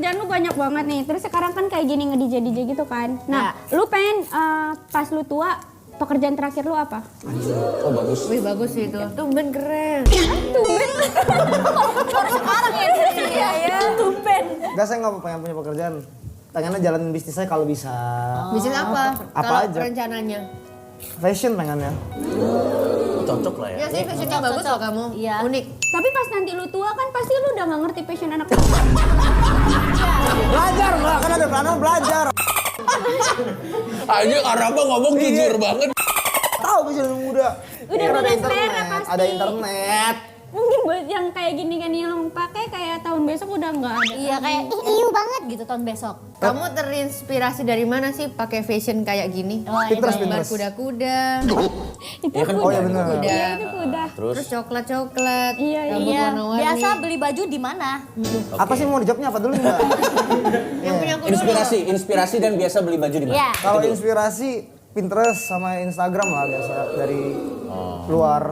pekerjaan lu banyak banget nih. Terus sekarang kan kayak gini nge-DJ gitu kan. Nah, lu pengen pas lu tua pekerjaan terakhir lu apa? Oh bagus. Wih bagus sih itu. Tumben keren. Tumben. Baru sekarang ya. Iya ya. Tumben. Enggak, saya nggak pengen punya pekerjaan. Pengennya jalanin bisnis saya kalau bisa. Bisnis apa? Apa Kalau aja? rencananya? Fashion pengennya. Cocok lah ya. Ya sih fashionnya bagus loh kamu. Iya. Unik. Tapi pas nanti lu tua kan pasti lu udah gak ngerti passion anak Belajar mbak, kan ada pelajaran belajar. Aja Araba ngomong jujur banget. Tahu passion muda. Udah Kan ada punya selera internet, pasti. ada internet. Mungkin buat yang kayak gini kan yang pakai kayak tahun besok udah nggak ada. Iya kayak iu banget gitu tahun besok. Kamu terinspirasi dari mana sih pakai fashion kayak gini? Oh, Pinterest, Gambar Pinterest. kuda-kuda, Itu Iya kan kuda. Oh ya benar. kuda, Iya itu kuda. terus coklat-coklat, Iya, rambut Iya. warna-warni. Biasa beli baju di mana? Apa sih mau dijawabnya apa dulu mbak? Yang punya aku dulu. Inspirasi dan biasa beli baju di mana? Iya. Kalau inspirasi Pinterest sama Instagram lah biasa dari luar.